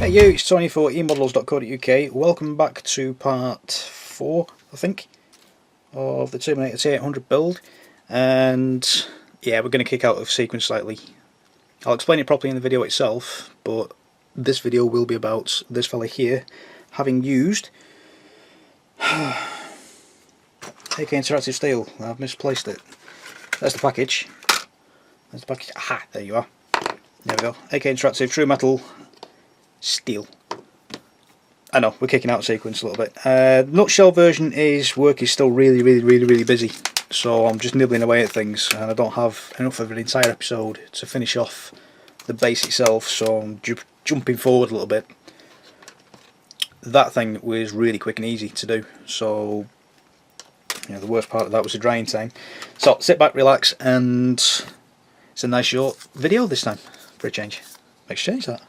you, it's Tony for emodels.co.uk. Welcome back to part 4, I think, of the Terminator T-800 build. And yeah, we're going to kick out of sequence slightly. I'll explain it properly in the video itself, but this video will be about this fella here having used AK Interactive Steel. I've misplaced it. There's the package. There's the package. Aha, there you are. There we go. AK Interactive True Metal Steel. I know, we're kicking out sequence a little bit. Nutshell version is work is still really busy, so I'm just nibbling away at things, and I don't have enough of an entire episode to finish off the base itself, so I'm jumping forward a little bit. That thing was really quick and easy to do, so you know, the worst part of that was the drying time. So sit back, relax, and it's a nice short video this time for a change. Let's change that.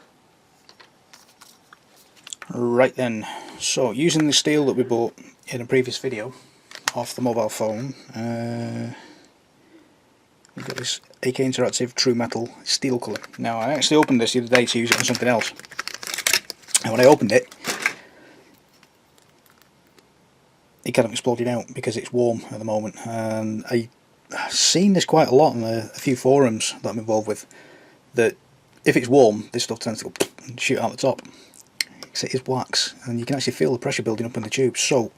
Right then, so using the steel that we bought in a previous video off the mobile phone, we've got this AK Interactive True Metal Steel colour. Now I actually opened this the other day to use it on something else, and when I opened it, it kind of exploded out because it's warm at the moment, and I've seen this quite a lot on a few forums that I'm involved with, that if it's warm this stuff tends to go and shoot out the top. Because it is wax, and you can actually feel the pressure building up in the tube. So,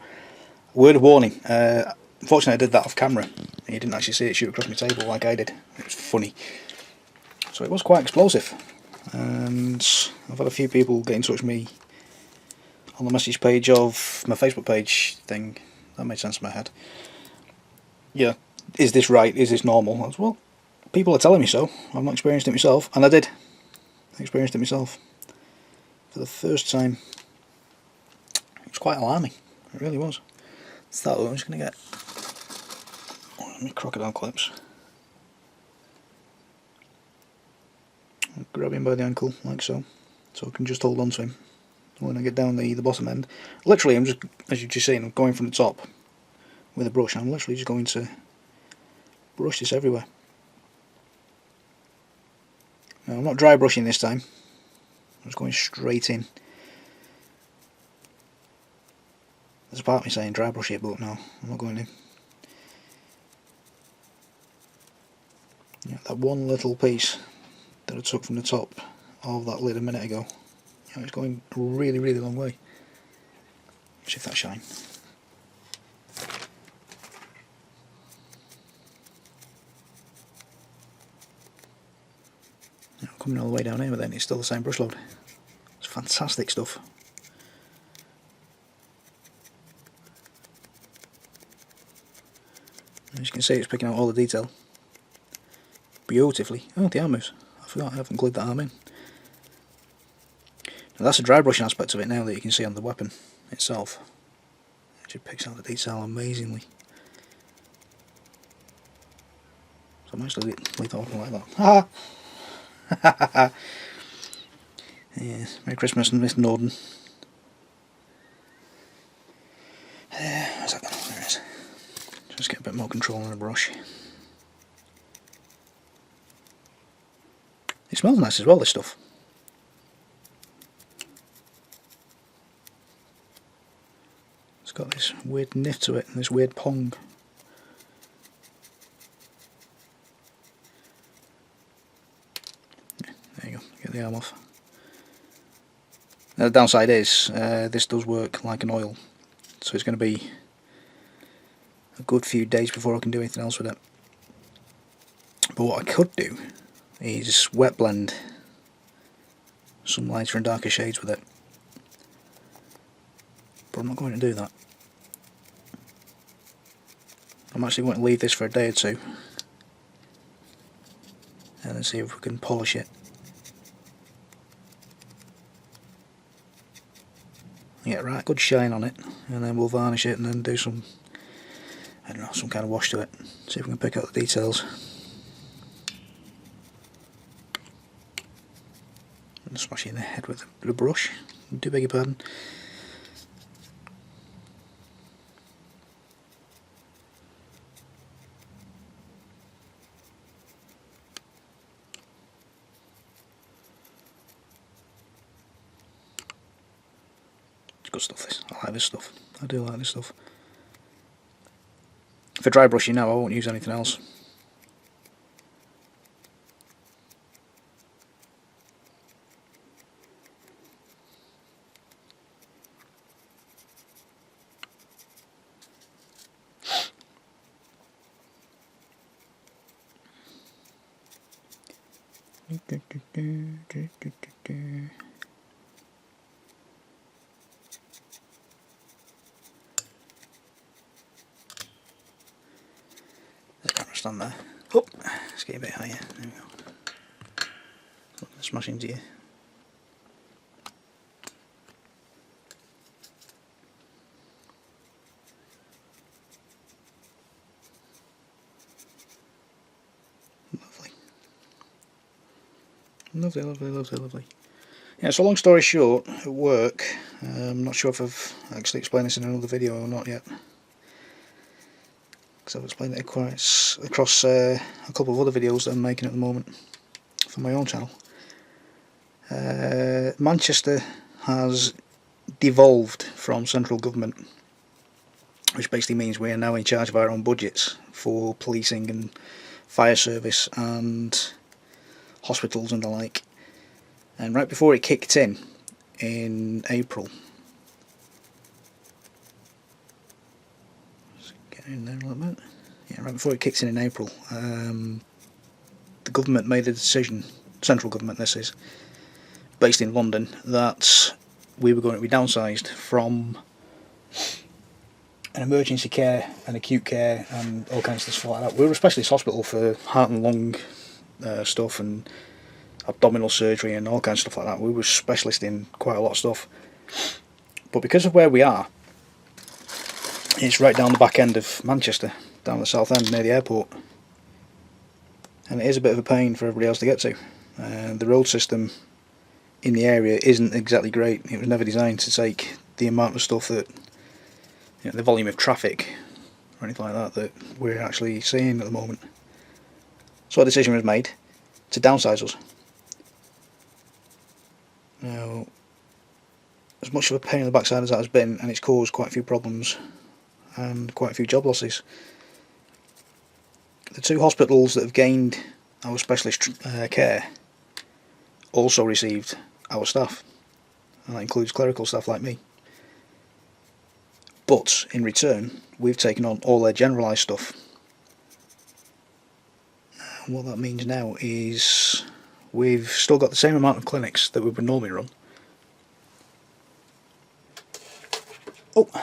word of warning, unfortunately I did that off camera, and you didn't actually see it shoot across my table like I did. It was funny. So it was quite explosive, and I've had a few people get in touch with me on the message page of my Facebook page thing. That made sense in my head. Yeah, is this right? Is this normal? As well, people are telling me so. I've not experienced it myself, and I did. I experienced it myself for the first time. It was quite alarming. It really was. So I'm just going to get one of my crocodile clips. I'll grab him by the ankle like so I can just hold on to him when I get down the bottom end. Literally, I'm just, as you've just seen, I'm going from the top with a brush. I'm literally just going to brush this everywhere. Now I'm not dry brushing this time. I'm just going straight in. There's a part of me saying dry brush it, but no, I'm not going in. Yeah, that one little piece that I took from the top of that lid a minute ago, yeah, it's going a really long way. See if that shine. Yeah, coming all the way down here, but then it's still the same brush load. It's fantastic stuff. As you can see, it's picking out all the detail beautifully. Oh, the arm moves. I forgot I haven't glued that arm in. Now that's the dry brushing aspect of it now that you can see on the weapon itself. It just picks out the detail amazingly. So I might actually leave that open like that. Ha! Yes, Merry Christmas, Mr. Norden. Where's that gone? There it is. Just get a bit more control on the brush. It smells nice as well, this stuff. It's got this weird nif to it, and this weird pong. Yeah, there you go, get the arm off. Now the downside is, this does work like an oil, so it's going to be a good few days before I can do anything else with it. But what I could do is wet blend some lighter and darker shades with it, but I'm not going to do that. I'm actually going to leave this for a day or two and then see if we can polish it. Get a right good shine on it, and then we'll varnish it and then do some, I don't know, some kind of wash to it. See if we can pick out the details. And smash it in the head with a brush. Do beg your pardon. good stuff this. I like this stuff. I do like this stuff. For dry brushing now I won't use anything else. The camera stand there. Oh, let's get a bit higher. There we go. Smash into you. Lovely, lovely, lovely, lovely. Yeah, so long story short, at work, I'm not sure if I've actually explained this in another video or not yet, because I've explained it quite across a couple of other videos that I'm making at the moment for my own channel. Manchester has devolved from central government, which basically means we are now in charge of our own budgets for policing and fire service and hospitals and the like. And right before it kicked in April, let's get in there a little bit. Yeah, right before it kicks in April, the government made a decision, central government this is, based in London, that we were going to be downsized from an emergency care and acute care and all kinds of stuff like that. We were a specialist hospital for heart and lung stuff and abdominal surgery and all kinds of stuff like that. We were specialist in quite a lot of stuff, but because of where we are, it's right down the back end of Manchester, down the south end near the airport, and it is a bit of a pain for everybody else to get to. The road system in the area isn't exactly great. It was never designed to take the amount of stuff that, you know, the volume of traffic or anything like that that we're actually seeing at the moment. So a decision was made to downsize us. Now, as much of a pain in the backside as that has been, and it's caused quite a few problems and quite a few job losses, the two hospitals that have gained our specialist care also received our staff, and that includes clerical staff like me. But in return, we've taken on all their generalised stuff. And what that means now is we've still got the same amount of clinics that we would normally run.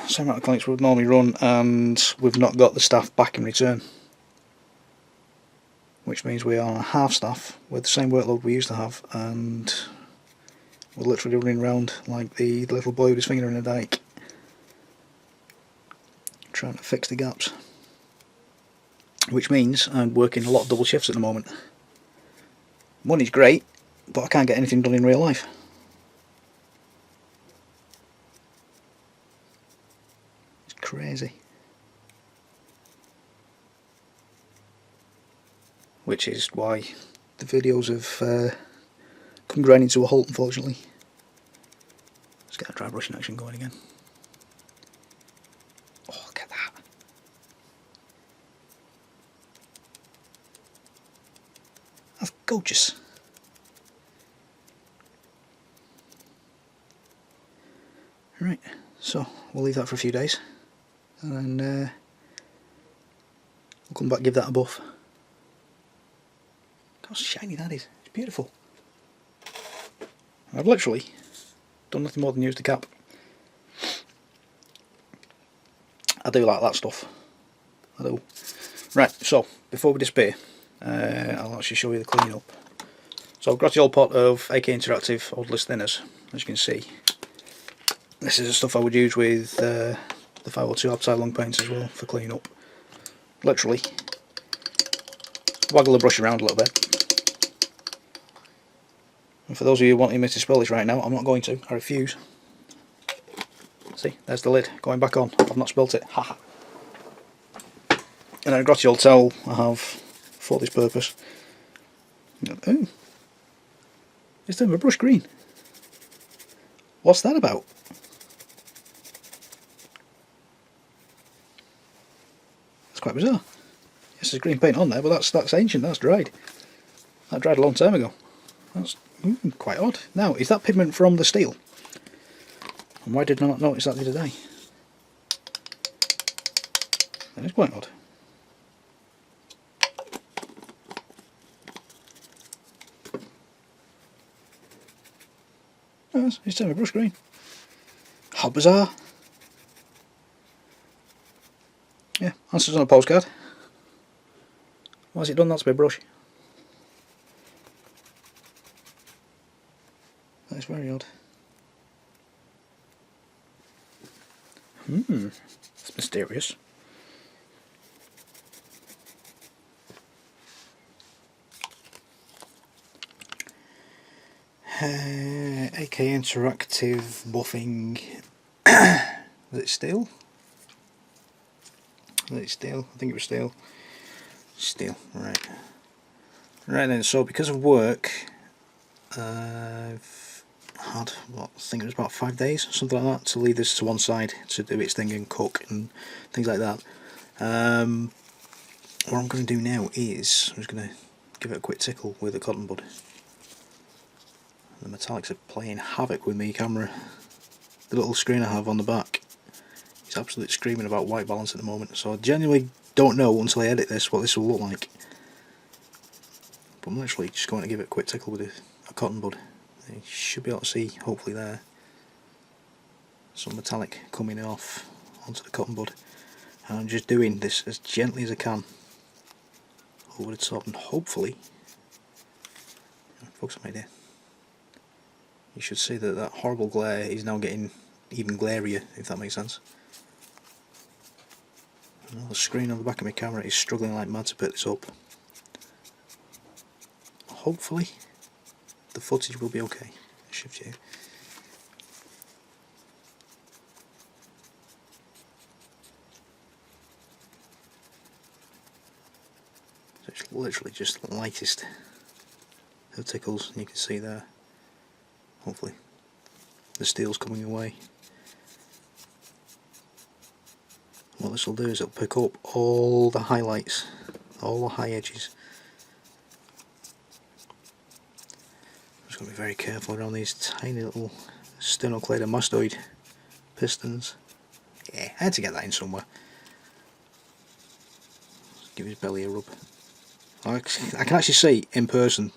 Same amount of clinics we would normally run, and we've not got the staff back in return. Which means we are half staff with the same workload we used to have, and we're literally running around like the little boy with his finger in a dike, trying to fix the gaps. Which means I'm working a lot of double shifts at the moment. Money's great, but I can't get anything done in real life. It's crazy. Which is why the videos have come grinding to a halt, unfortunately. Let's get a dry brushing action going again. Oh, look at that. That's gorgeous. Right, so we'll leave that for a few days, and then we'll come back and give that a buff. Look how shiny that is. It's beautiful. I've literally done nothing more than use the cap. I do like that stuff. I do. Right, so before we disappear, I'll actually show you the clean up. So I've got the old pot of AK Interactive odorless thinners, as you can see. This is the stuff I would use with the 502 outside lung paints as well for clean up. Literally waggle the brush around a little bit. And for those of you wanting me to spell this right now, I'm not going to. I refuse. See, there's the lid going back on. I've not spelt it. Haha. And a grotty old towel I have for this purpose. Oh, it's turned my brush green. What's that about? quite bizarre. Yes, there's green paint on there, but that's ancient, that's dried. That dried a long time ago. That's quite odd. Now, is that pigment from the steel? And why did I not notice that the other day? That is quite odd. Oh, it's turning my brush green. How bizarre. Yeah, answers on a postcard. Why has it done that to my brush? That is very odd. It's mysterious. AK interactive buffing. Is it steel? Is it steel? I think it was steel. Steel, right. Right then, so because of work, I've had, what, I think it was about 5 days, something like that, to leave this to one side to do its thing and cook and things like that. What I'm going to do now is, I'm just going to give it a quick tickle with a cotton bud. The metallics are playing havoc with my camera. The little screen I have on the back is absolutely screaming about white balance at the moment, so I genuinely don't know until I edit this what this will look like. But I'm literally just going to give it a quick tickle with a cotton bud. You should be able to see, hopefully there, some metallic coming off onto the cotton bud. And I'm just doing this as gently as I can over the top, and hopefully, focus on my idea. You should see that that horrible glare is now getting even glarier, if that makes sense. And the screen on the back of my camera is struggling like mad to pick this up. Hopefully the footage will be okay. Shift you. So it's literally just the lightest of tickles, and you can see there, hopefully, the steel's coming away. What this will do is it'll pick up all the highlights, all the high edges. I'm just going to be very careful around these tiny little sternocleidomastoid pistons. Yeah, I had to get that in somewhere. Just give his belly a rub. I can actually see in person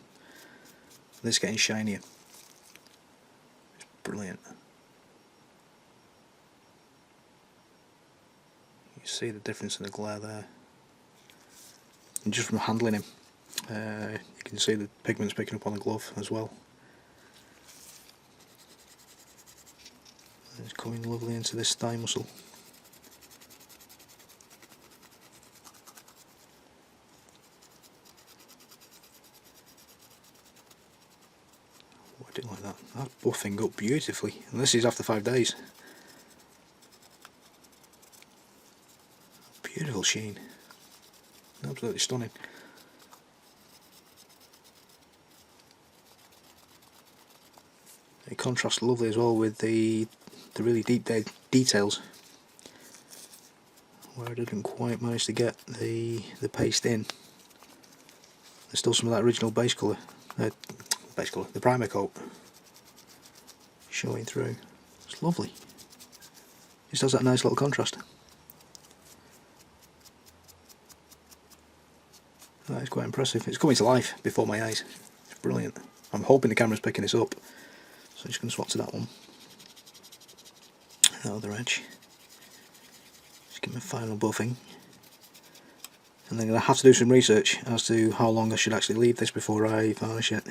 this getting shinier. It's brilliant. You see the difference in the glare there. And just from handling him, you can see the pigment's picking up on the glove as well. It's coming lovely into this thigh muscle. I do like that. That's buffing up beautifully, and this is after 5 days. Beautiful sheen. Absolutely stunning. It contrasts lovely as well with the really deep details, where I didn't quite manage to get the paste in. There's still some of that original base colour, the primer coat showing through. It's lovely. Just has that nice little contrast. That is quite impressive. It's coming to life before my eyes. It's brilliant. I'm hoping the camera's picking this up, so I'm just going to swap to that one. That other edge. Just give me a final buffing. And then I'm going to have to do some research as to how long I should actually leave this before I varnish it.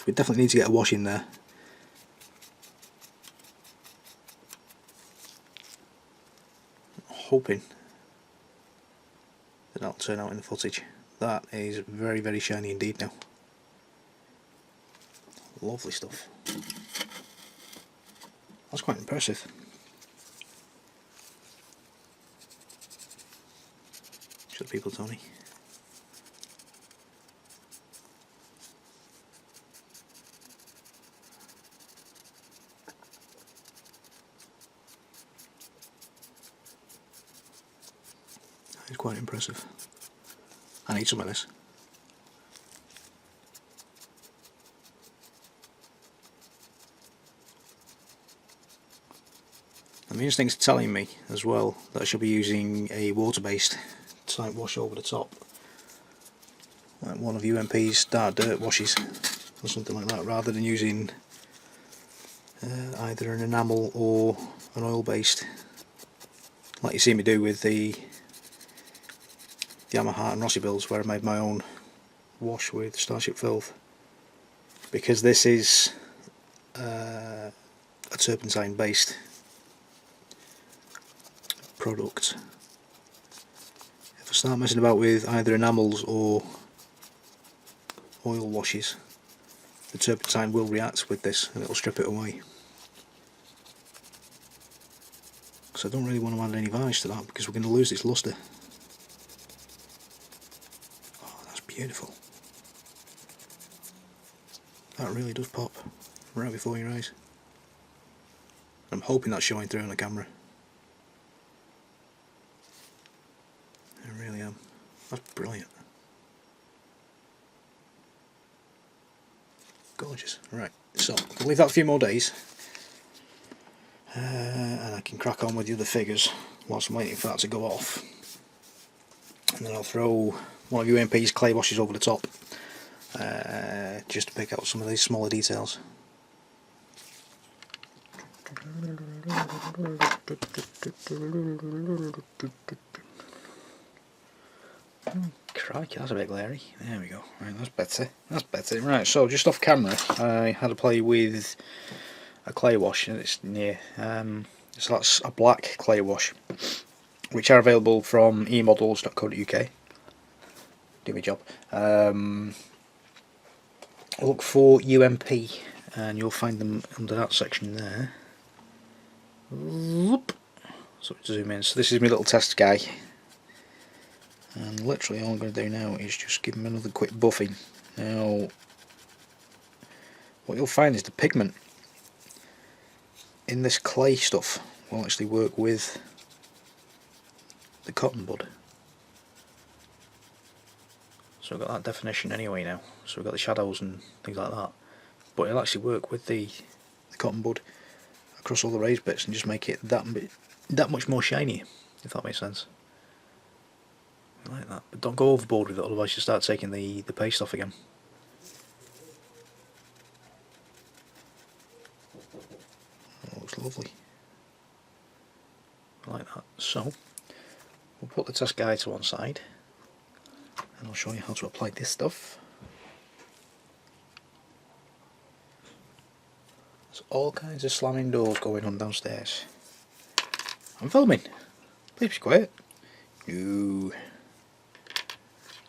We definitely need to get a wash in there. I'm hoping that that'll turn out in the footage. That is very, very shiny indeed now. Lovely stuff. That's quite impressive. Show the people, Tony. That is quite impressive. I need some of this. And the instinct's telling me as well that I should be using a water-based type wash over the top, like one of UMP's dark dirt washes or something like that, rather than using either an enamel or an oil-based, like you see me do with the Yamaha and Rossi builds, where I made my own wash with Starship Filth. Because this is a turpentine based product, if I start messing about with either enamels or oil washes, the turpentine will react with this and it'll strip it away. So I don't really want to add any varnish to that because we're going to lose its lustre. Oh, that's beautiful. That really does pop right before your eyes. I'm hoping that's showing through on the camera. I really am. That's brilliant. Gorgeous. Right, so we'll leave that a few more days. And I can crack on with the other figures whilst I'm waiting for that to go off. And then I'll throw one of UMP's clay washes over the top, just to pick out some of these smaller details. Crikey, that's a bit glary. There we go. Right, that's better. That's better. Right, so just off camera, I had a play with a clay wash, and it's near. So that's a black clay wash, which are available from emodels.co.uk. Do my job. Look for UMP, and you'll find them under that section there. So zoom in. So this is my little test guy, and literally all I'm going to do now is just give him another quick buffing. Now, what you'll find is the pigment in this clay stuff will actually work with the cotton bud. So we've got that definition anyway now, so we've got the shadows and things like that, but it'll actually work with the cotton bud across all the raised bits and just make it that much more shiny, if that makes sense. I like that, but don't go overboard with it, otherwise you start taking the paste off again. That looks lovely. I like that. So we'll put the test guide to one side, and I'll show you how to apply this stuff. There's all kinds of slamming doors going on downstairs. I'm filming. Please be quiet. No.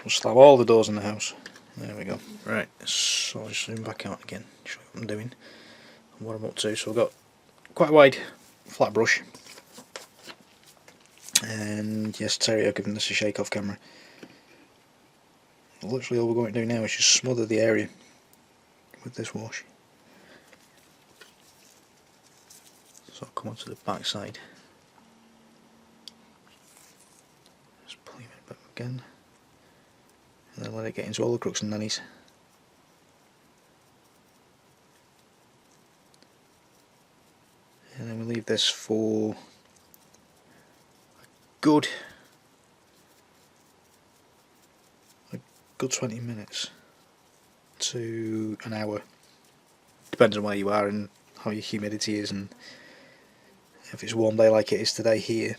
We'll slam all the doors in the house. There we go. Right, so I'll zoom back out again, show you what I'm doing and what I'm up to. So we've got quite a wide flat brush. And yes, Terry, I've given this a shake off camera. Literally all we're going to do now is just smother the area with this wash. So I'll come onto the back side. Just pull it back again. And then let it get into all the crooks and nannies. And then we leave this for a good 20 minutes to an hour, depends on where you are and how your humidity is, and if it's a warm day like it is today here,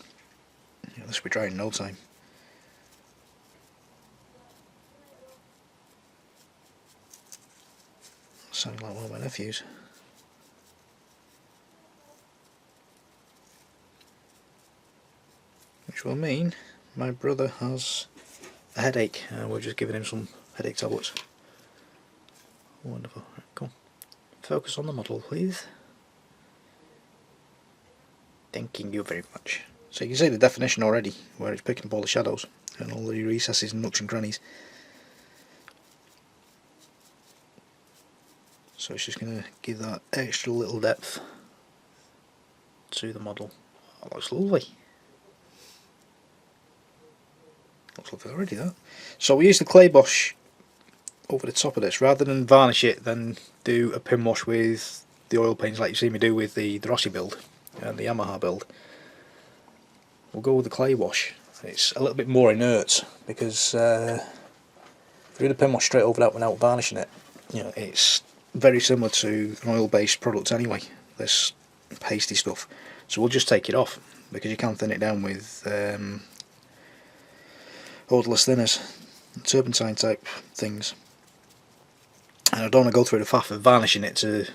this will be dry in no time. Sounding like one of my nephews. Which will mean my brother has a headache, and we're just giving him some headache tablets. Wonderful. Right, come on. Focus on the model, please. Thanking you very much. So you can see the definition already, where it's picking up all the shadows and all the recesses and nooks and crannies. So it's just going to give that extra little depth to the model. Oh, that looks lovely. looks lovely already, that. So we use the clay wash over the top of this rather than varnish it, then do a pin wash with the oil paints like you see me do with the Rossi build and the Yamaha build. We'll go with the clay wash. It's a little bit more inert because if you do the pin wash straight over that without varnishing it, you know, it's very similar to an oil-based product anyway, this pasty stuff. So we'll just take it off because you can thin it down with odorless thinners, turpentine type things. And I don't want to go through the faff of varnishing it to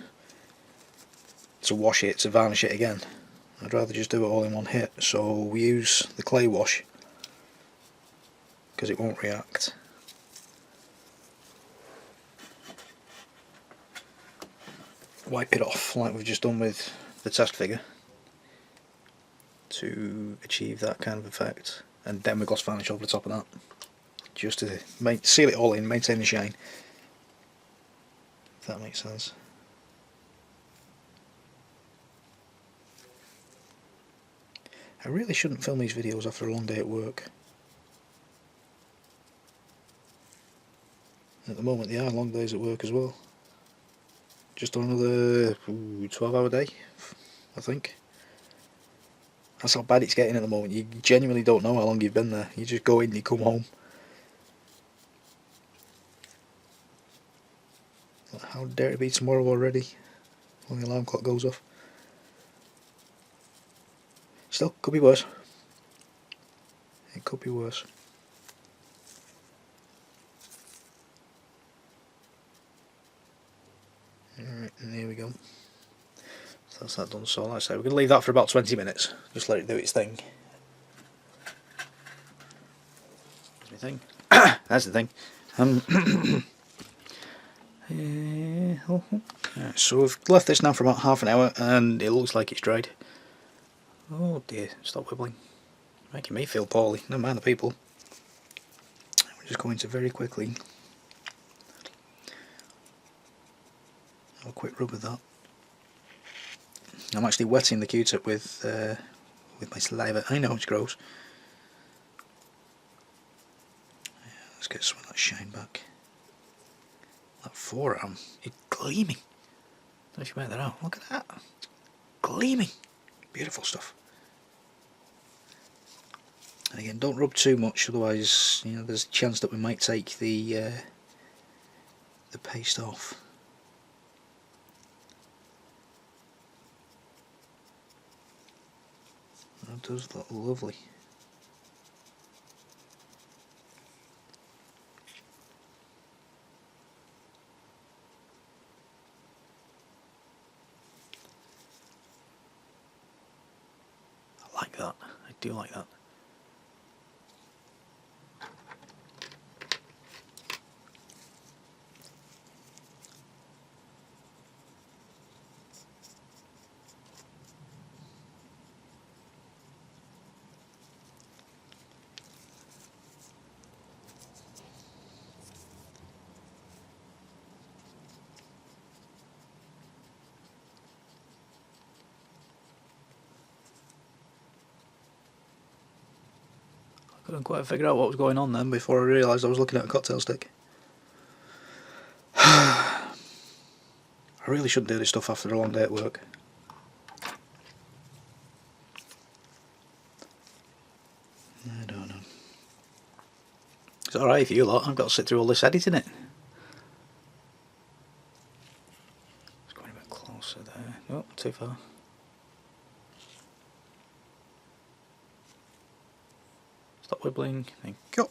wash it, to varnish it again. I'd rather just do it all in one hit. So we use the clay wash because it won't react. Wipe it off like we've just done with the test figure to achieve that kind of effect, and then we gloss varnish over the top of that just to seal it all in, maintain the shine, if that makes sense. I really shouldn't film these videos after a long day at work. At the moment they are long days at work as well. Just another 12-hour day, I think. That's how bad it's getting at the moment. You genuinely don't know how long you've been there. You just go in and you come home. How dare it be tomorrow already when the alarm clock goes off. Still, could be worse. It could be worse. Alright, and here we go. So that's that done. So like I say, we're going to leave that for about 20 minutes. Just let it do its thing. That's my thing. That's the thing. Right, so we've left this now for about half an hour and it looks like it's dried. Oh dear, stop wibbling. Making me feel poorly, never mind the people. We're just going to very quickly have a quick rub of that. I'm actually wetting the Q-tip with my saliva. I know it's gross. Yeah, let's get some of that shine back. That forearm is gleaming. I don't know if you made that out. Look at that. Gleaming. Beautiful stuff. And again, don't rub too much, otherwise, you know, there's a chance that we might take the paste off. That does look lovely. I like that. I do like that. Couldn't quite figure out what was going on then before I realised I was looking at a cocktail stick. I really shouldn't do this stuff after a long day at work. I don't know. It's alright for you lot, I've got to sit through all this editing it. It's going a bit closer there. Oh, too far. Stop wibbling, thank you.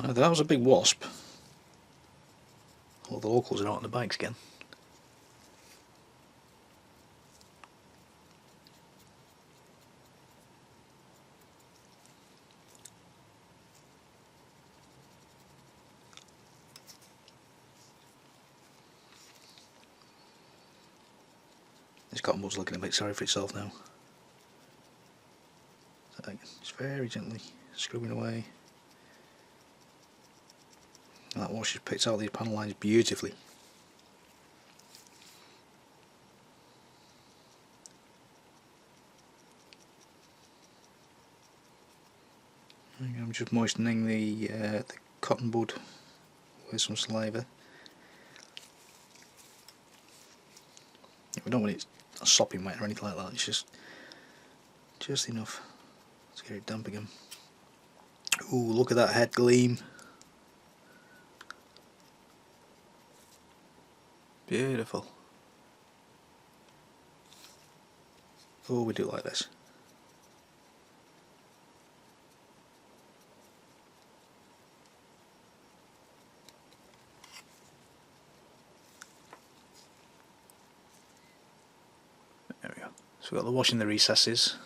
That was a big wasp. All the locals are out on the bikes again. This cottonwood's looking a bit sorry for itself now. So it's very gently scrubbing away. And that wash has picked out these panel lines beautifully. I'm just moistening the cotton bud with some saliva. We don't want it sopping wet or anything like that. It's just enough to get it damp again. Ooh, look at that head gleam. Beautiful. Oh, we do like this. There we go. So we've got the wash in the recesses.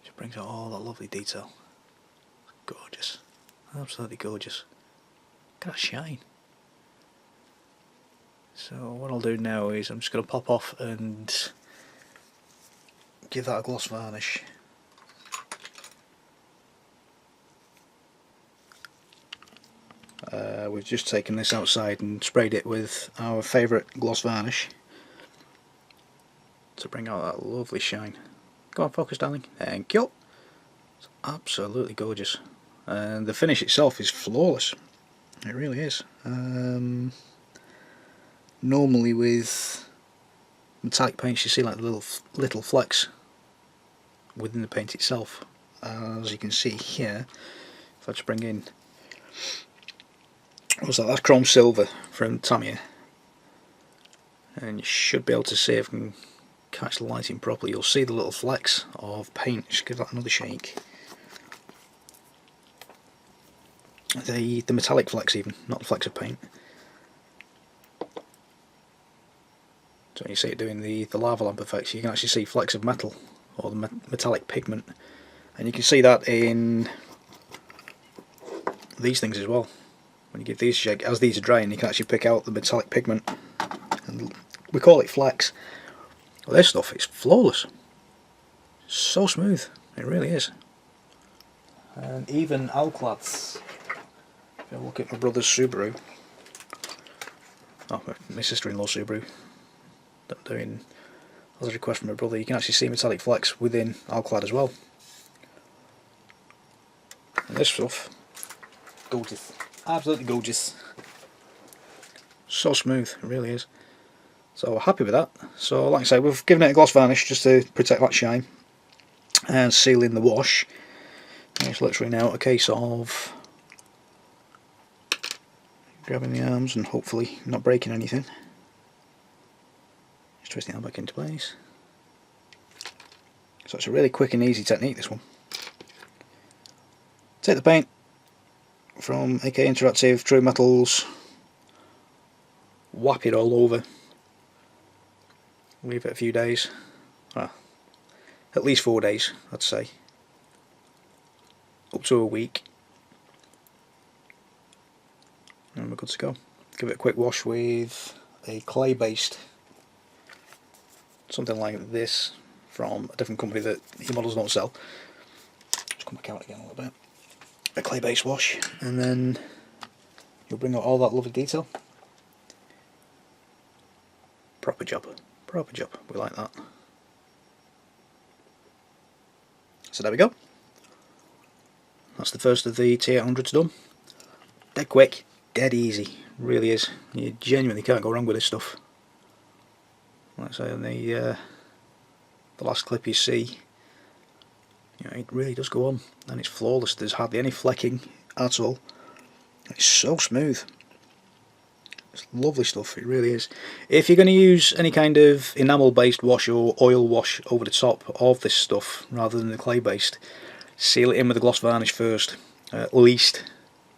It just brings out all that lovely detail. Gorgeous. Absolutely gorgeous. Look at that shine. So what I'll do now is I'm just going to pop off and give that a gloss varnish. We've just taken this outside and sprayed it with our favourite gloss varnish to bring out that lovely shine. Go on, focus, darling. Thank you. It's absolutely gorgeous, and the finish itself is flawless. It really is. Normally with metallic paints you see like little flecks within the paint itself. As you can see here, if I just bring in, what's that? That's chrome silver from Tamiya, and you should be able to see if I can catch the lighting properly. You'll see the little flecks of paint. Just give that another shake. The metallic flecks even, not the flecks of paint. So you see it doing the lava lamp effects, you can actually see flecks of metal or the metallic pigment, and you can see that in these things as well. When you give these a shake, as these are drying, you can actually pick out the metallic pigment, and we call it flecks. Well, this stuff is flawless, so smooth, it really is. And even Alclads, if you look at my brother's Subaru, oh, my sister-in-law Subaru, that I'm doing as a request from my brother, you can actually see metallic flecks within Alclad as well. And this stuff, gorgeous, absolutely gorgeous, so smooth, it really is. So we're happy with that. So like I say, we've given it a gloss varnish just to protect that shine and seal in the wash. And it's literally now a case of grabbing the arms and hopefully not breaking anything. Just twisting that back into place. So it's a really quick and easy technique, this one. Take the paint from AK Interactive True Metals, whap it all over, leave it a few days, well, at least 4 days I'd say, up to a week, and we're good to go. Give it a quick wash with a clay based, something like this from a different company that your models don't sell. Just come back out again a little bit. A clay based wash, and then you'll bring out all that lovely detail. Proper job, we like that. So there we go. That's the first of the T-800s done. Dead quick, dead easy, really is. You genuinely can't go wrong with this stuff. Like I say, in the last clip you see, you know, it really does go on, and it's flawless. There's hardly any flecking at all. It's so smooth. It's lovely stuff, it really is. If you're going to use any kind of enamel based wash or oil wash over the top of this stuff rather than the clay based, seal it in with the gloss varnish first. At least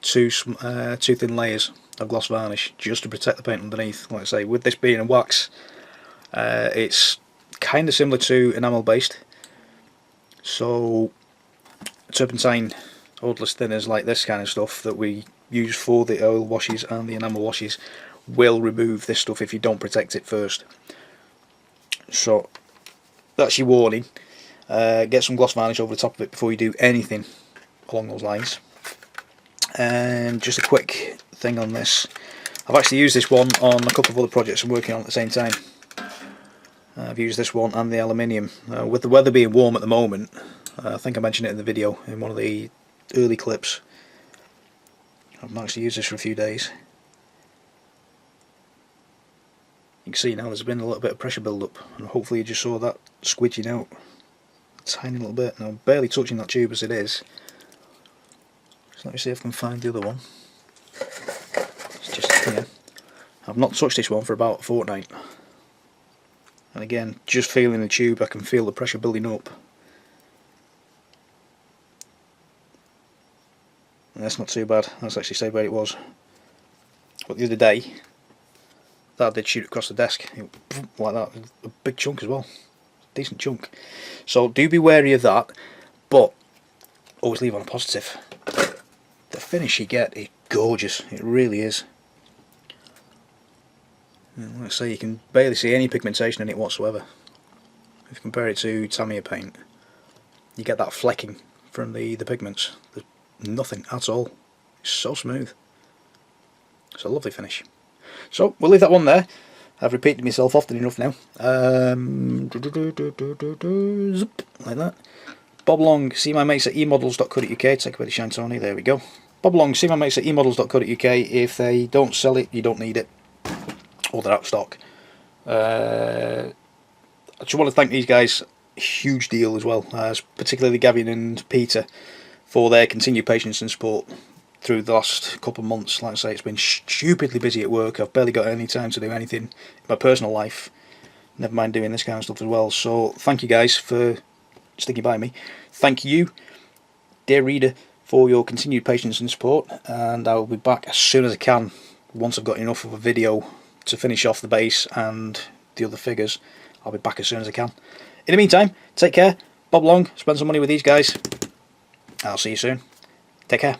two thin layers of gloss varnish just to protect the paint underneath. Like I say, with this being a wax, it's kind of similar to enamel based, so turpentine odorless thinners like this kind of stuff that we use for the oil washes and the enamel washes will remove this stuff if you don't protect it first. So that's your warning. Get some gloss varnish over the top of it before you do anything along those lines. And just a quick thing on this, I've actually used this one on a couple of other projects I'm working on at the same time. I've used this one and the aluminium. With the weather being warm at the moment, I think I mentioned it in the video in one of the early clips, I've managed to use this for a few days. You can see now there's been a little bit of pressure build up, and hopefully you just saw that squidging out a tiny little bit. Now I'm barely touching that tube as it is, so let me see if I can find the other one. It's just here. I've not touched this one for about a fortnight, and again, just feeling the tube I can feel the pressure building up. And that's not too bad, that's actually stayed where it was. But the other day, that did shoot across the desk, like that, a big chunk as well, decent chunk. So do be wary of that, but always leave on a positive. The finish you get is gorgeous, it really is. And like I say, you can barely see any pigmentation in it whatsoever. If you compare it to Tamiya paint, you get that flecking from the pigments. There's nothing at all. It's so smooth. It's a lovely finish. So we'll leave that one there. I've repeated myself often enough now. Zip, like that. Bob along, see my mates at emodels.co.uk. Take away the shine, Tony. There we go. Bob along, see my mates at emodels.co.uk. If they don't sell it, you don't need it, or they're out of stock. I just want to thank these guys. Huge deal as well, particularly Gavin and Peter, for their continued patience and support through the last couple of months. Like I say, it's been stupidly busy at work. I've barely got any time to do anything in my personal life, never mind doing this kind of stuff as well. So thank you guys for sticking by me. Thank you, dear reader, for your continued patience and support, and I will be back as soon as I can once I've got enough of a video to finish off the base and the other figures. I'll be back as soon as I can. In the meantime, take care, bob along, spend some money with these guys. I'll see you soon. Take care.